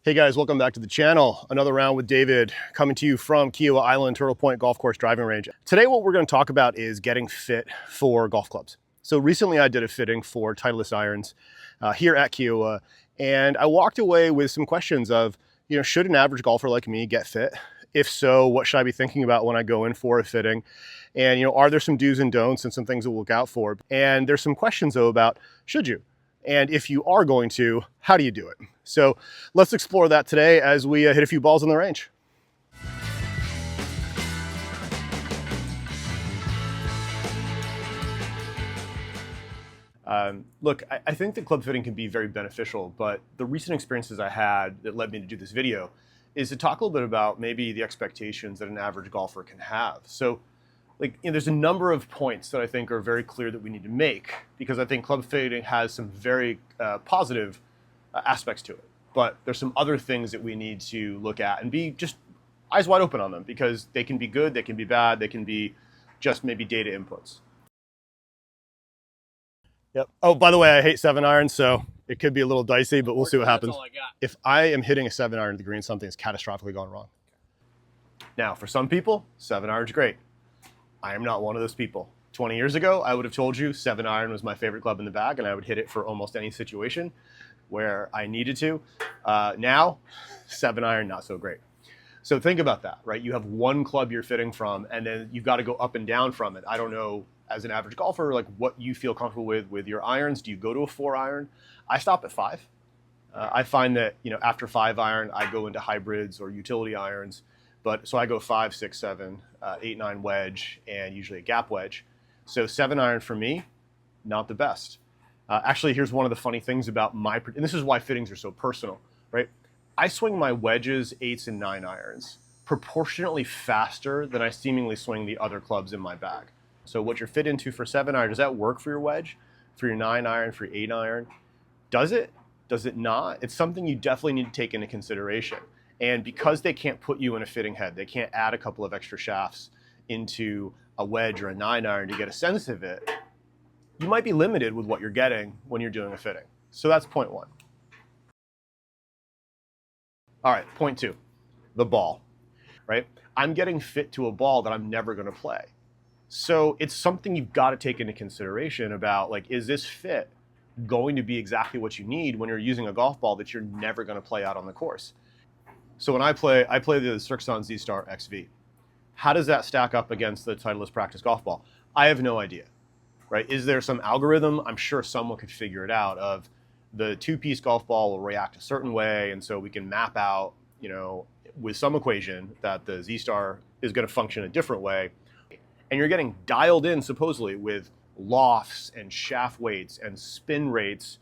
Hey guys, welcome back to the channel. Another round with David coming to you from Kiawah Island, Turtle Point Golf Course driving range. Today what we're going to talk about is getting fit for golf clubs. So recently I did a fitting for Titleist irons here at Kiawah, and I walked away with some questions of, should an average golfer like me get fit? If so, what should I be thinking about when I go in for a fitting? And, are there some do's and don'ts and some things to look out for? And there's some questions though about, should you? And if you are going to, how do you do it? So let's explore that today as we hit a few balls on the range. Look, I think that club fitting can be very beneficial, but the recent experiences I had that led me to do this video is to talk a little bit about maybe the expectations that an average golfer can have. So there's a number of points that I think are very clear that we need to make, because I think club fitting has some very positive aspects to it. But there's some other things that we need to look at and be just eyes wide open on them, because they can be good, they can be bad, they can be just maybe data inputs. Yep. Oh, by the way, I hate 7-iron, so it could be a little dicey, but we'll see what happens. If I am hitting a 7-iron at the green, something has catastrophically gone wrong. Now, for some people, 7-iron is great. I am not one of those people. 20 years ago, I would have told you 7-iron was my favorite club in the bag, and I would hit it for almost any situation where I needed to. Now, 7-iron, not so great. So think about that, right? You have one club you're fitting from, and then you've got to go up and down from it. I don't know, as an average golfer, like what you feel comfortable with your irons. Do you go to a 4-iron? I stop at 5. I find that, after 5-iron, I go into hybrids or utility irons. But so I go 5, 6, 7, 8, 9 wedge, and usually a gap wedge. So 7-iron for me, not the best. Actually, here's one of the funny things about and this is why fittings are so personal, right? I swing my wedges, 8s, and 9-irons proportionately faster than I seemingly swing the other clubs in my bag. So what you're fit into for 7-iron, does that work for your wedge, for your 9-iron, for your 8-iron? Does it? Does it not? It's something you definitely need to take into consideration. And because they can't put you in a fitting head, they can't add a couple of extra shafts into a wedge or a 9-iron to get a sense of it, you might be limited with what you're getting when you're doing a fitting. So that's point one. All right, point two, the ball, right? I'm getting fit to a ball that I'm never going to play. So it's something you've got to take into consideration about, is this fit going to be exactly what you need when you're using a golf ball that you're never going to play out on the course? So when I play the Srixon Z-Star XV. How does that stack up against the Titleist practice golf ball? I have no idea, right? Is there some algorithm? I'm sure someone could figure it out of the two-piece golf ball will react a certain way, and so we can map out, with some equation that the Z-Star is going to function a different way. And you're getting dialed in supposedly with lofts and shaft weights and spin rates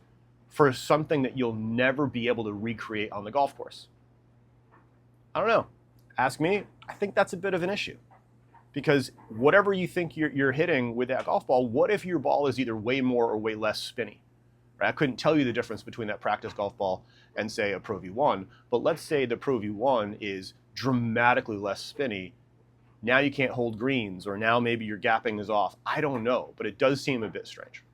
for something that you'll never be able to recreate on the golf course. I don't know. Ask me. I think that's a bit of an issue, because whatever you think you're hitting with that golf ball, what if your ball is either way more or way less spinny? Right? I couldn't tell you the difference between that practice golf ball and, say, a Pro V1, but let's say the Pro V1 is dramatically less spinny. Now you can't hold greens, or now maybe your gapping is off. I don't know, but it does seem a bit strange.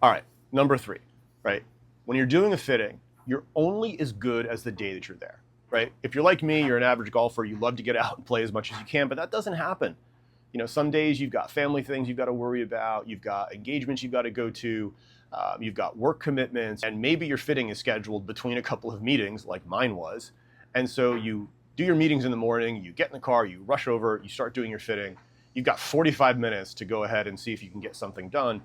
All right, number 3, right? When you're doing a fitting, you're only as good as the day that you're there, right? If you're like me, you're an average golfer, you love to get out and play as much as you can, but that doesn't happen. Some days you've got family things you've got to worry about, you've got engagements you've got to go to, you've got work commitments, and maybe your fitting is scheduled between a couple of meetings, like mine was. And so you do your meetings in the morning, you get in the car, you rush over, you start doing your fitting. You've got 45 minutes to go ahead and see if you can get something done.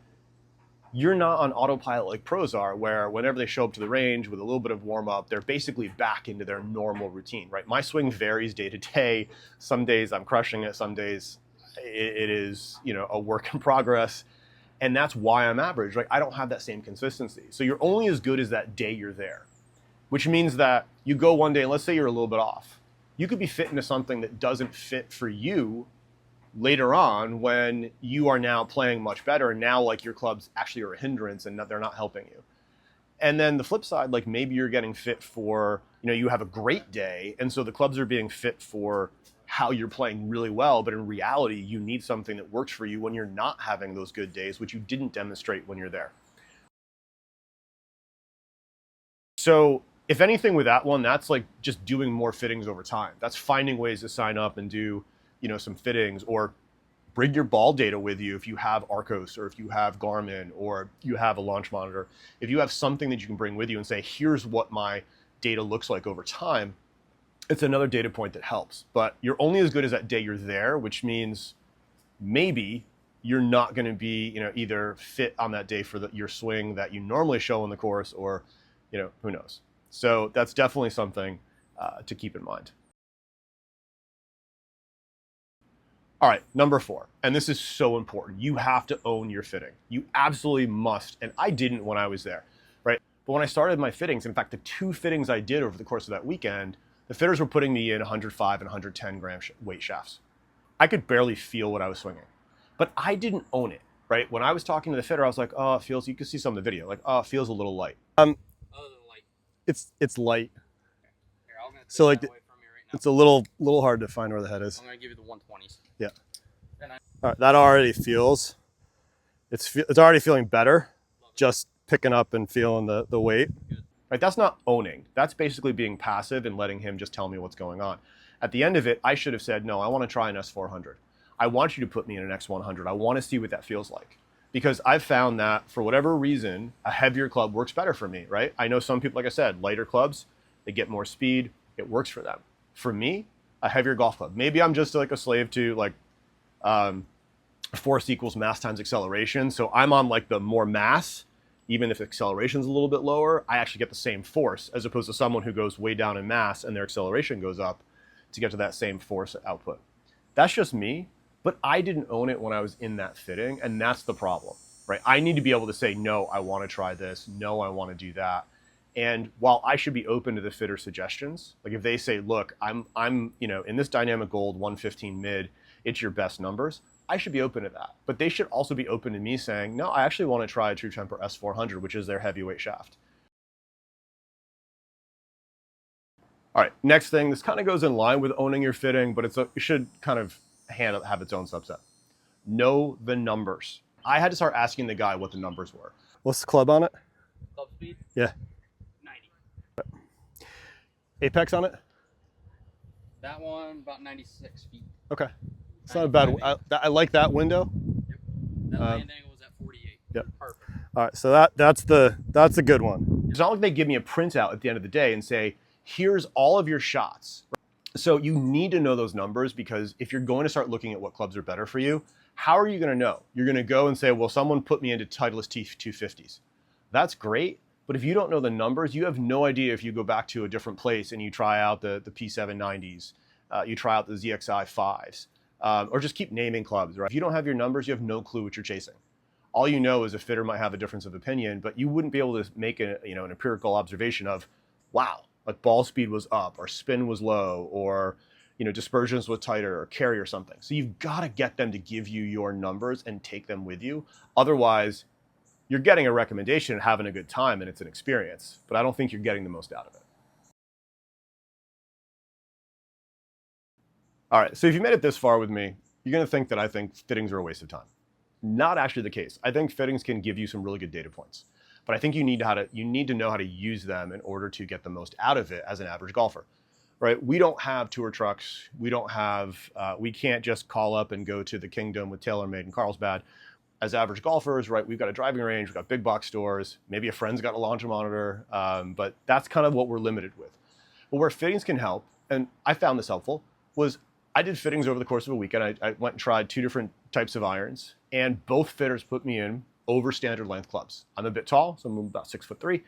You're not on autopilot like pros are, where whenever they show up to the range with a little bit of warm up, they're basically back into their normal routine, right? My swing varies day to day. Some days I'm crushing it. Some days it is, a work in progress. And that's why I'm average. I don't have that same consistency. So you're only as good as that day you're there, which means that you go one day and let's say you're a little bit off. You could be fit into something that doesn't fit for you later on when you are now playing much better, and now your clubs actually are a hindrance and they're not helping you. And then the flip side, maybe you're getting fit for, you have a great day, and so the clubs are being fit for how you're playing really well, but in reality you need something that works for you when you're not having those good days, which you didn't demonstrate when you're there. So if anything with that one, that's like just doing more fittings over time. That's finding ways to sign up and do, some fittings, or bring your ball data with you if you have Arcos, or if you have Garmin, or you have a launch monitor. If you have something that you can bring with you and say, here's what my data looks like over time, it's another data point that helps. But you're only as good as that day you're there, which means maybe you're not going to be, either fit on that day for your swing that you normally show in the course, or, who knows. So that's definitely something to keep in mind. All right, number 4, and this is so important. You have to own your fitting. You absolutely must, and I didn't when I was there, right? But when I started my fittings, in fact, the 2 fittings I did over the course of that weekend, the fitters were putting me in 105 and 110 gram weight shafts. I could barely feel what I was swinging, but I didn't own it, right? When I was talking to the fitter, I was like, oh, it feels, you can see some of the video, like, oh, it feels a little light. It's light. Here, I'm gonna So like, away from you right now. it's a little hard to find where the head is. I'm gonna give you the 120s. Yeah. All right, that already feels, it's already feeling better, just picking up and feeling the weight. Right, that's not owning. That's basically being passive and letting him just tell me what's going on. At the end of it, I should have said, no, I want to try an S400. I want you to put me in an X100. I want to see what that feels like. Because I've found that for whatever reason, a heavier club works better for me, right? I know some people, like I said, lighter clubs, they get more speed, it works for them. For me, a heavier golf club. Maybe I'm just like a slave to like force equals mass times acceleration. So I'm on like the more mass, even if acceleration's a little bit lower, I actually get the same force, as opposed to someone who goes way down in mass and their acceleration goes up to get to that same force output. That's just me, but I didn't own it when I was in that fitting, and that's the problem, right? I need to be able to say, no, I want to try this. No, I want to do that. And while I should be open to the fitter suggestions, like if they say, look, I'm in this dynamic gold 115 mid, it's your best numbers, I should be open to that. But they should also be open to me saying, no, I actually want to try a True Temper S400, which is their heavyweight shaft. All right, next thing, this kind of goes in line with owning your fitting, but it should kind of have its own subset. Know the numbers. I had to start asking the guy what the numbers were. What's the club on it? Club speed? Yeah. 90. Apex on it? That one, about 96 feet. Okay. It's not a bad, I like that window. Yep. That land angle was at 48. Yep. Perfect. All right, so that's a good one. It's not like they give me a printout at the end of the day and say, here's all of your shots. So you need to know those numbers, because if you're going to start looking at what clubs are better for you, how are you going to know? You're going to go and say, well, someone put me into Titleist T250s. That's great, but if you don't know the numbers, you have no idea if you go back to a different place and you try out the P790s, you try out the ZXI 5s, or just keep naming clubs, right? If you don't have your numbers, you have no clue what you're chasing. All you know is a fitter might have a difference of opinion, but you wouldn't be able to make an empirical observation of, wow, like ball speed was up, or spin was low, or dispersions was tighter, or carry or something. So you've got to get them to give you your numbers and take them with you. Otherwise, you're getting a recommendation and having a good time, and it's an experience, but I don't think you're getting the most out of it. All right, so if you made it this far with me, you're going to think that I think fittings are a waste of time. Not actually the case. I think fittings can give you some really good data points, but I think you need to know how to use them in order to get the most out of it as an average golfer, right? We don't have tour trucks. We can't just call up and go to the Kingdom with TaylorMade in Carlsbad. As average golfers, right, we've got a driving range, we've got big box stores, maybe a friend's got a launch monitor, but that's kind of what we're limited with. But where fittings can help, and I found this helpful, was I did fittings over the course of a weekend. I went and tried 2 different types of irons, and both fitters put me in over standard length clubs. I'm a bit tall, so I'm about 6'3",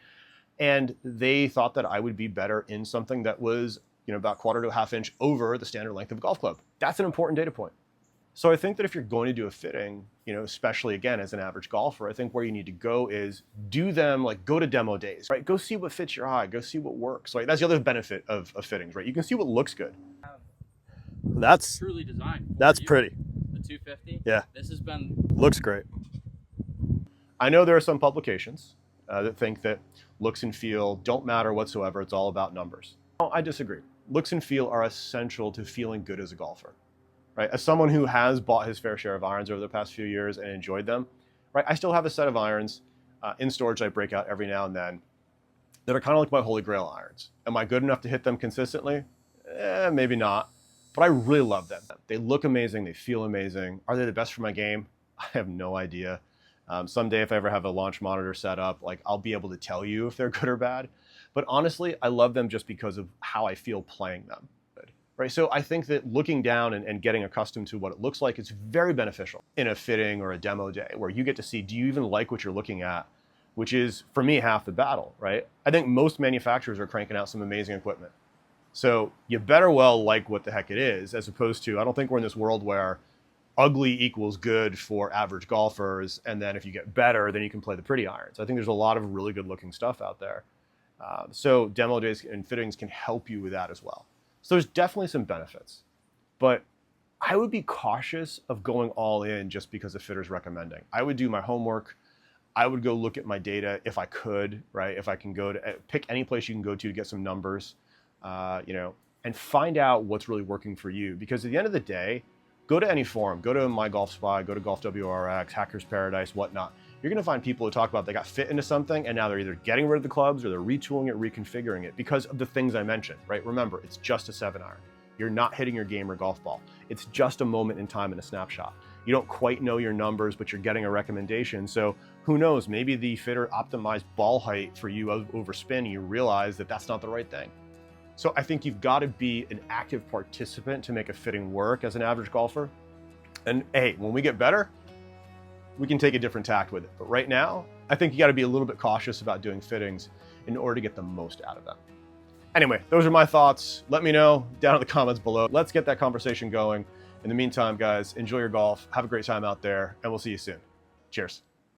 and they thought that I would be better in something that was, about 1/4 to a 1/2 inch over the standard length of a golf club. That's an important data point. So I think that if you're going to do a fitting, especially again as an average golfer, I think where you need to go is do them, like go to demo days, right? Go see what fits your eye, go see what works. Right? That's the other benefit of fittings, right? You can see what looks good. That's truly designed. That's pretty. The 250. Yeah. This has been looks great. I know there are some publications that think that looks and feel don't matter whatsoever. It's all about numbers. No, I disagree. Looks and feel are essential to feeling good as a golfer. Right? As someone who has bought his fair share of irons over the past few years and enjoyed them, right? I still have a set of irons in storage I break out every now and then. that are kind of like my holy grail irons. Am I good enough to hit them consistently? Maybe not, but I really love them. They look amazing, they feel amazing. Are they the best for my game? I have no idea. Someday if I ever have a launch monitor set up, like I'll be able to tell you if they're good or bad. But honestly, I love them just because of how I feel playing them. Right? So I think that looking down and getting accustomed to what it looks like is very beneficial in a fitting or a demo day where you get to see, do you even like what you're looking at? Which is, for me, half the battle, right? I think most manufacturers are cranking out some amazing equipment. So you better well like what the heck it is, as opposed to, I don't think we're in this world where ugly equals good for average golfers, and then if you get better, then you can play the pretty irons. I think there's a lot of really good looking stuff out there. So demo days and fittings can help you with that as well. So there's definitely some benefits, but I would be cautious of going all in just because the fitter's recommending. I would do my homework. I would go look at my data if I could, right? If I can go to pick any place you can go to get some numbers, you know, and find out what's really working for you. Because at the end of the day, go to any forum, go to My Golf Spy, go to Golf WRX, Hackers Paradise, whatnot. You're going to find people who talk about they got fit into something and now they're either getting rid of the clubs or they're retooling it, reconfiguring it because of the things I mentioned, right? Remember, it's just a 7-iron. You're not hitting your game or golf ball. It's just a moment in time and a snapshot. You don't quite know your numbers, but you're getting a recommendation. So who knows, maybe the fitter optimized ball height for you over spin and you realize that that's not the right thing. So I think you've got to be an active participant to make a fitting work as an average golfer. And hey, when we get better, we can take a different tact with it. But right now, I think you got to be a little bit cautious about doing fittings in order to get the most out of them. Anyway, those are my thoughts. Let me know down in the comments below. Let's get that conversation going. In the meantime, guys, enjoy your golf. Have a great time out there, and we'll see you soon. Cheers.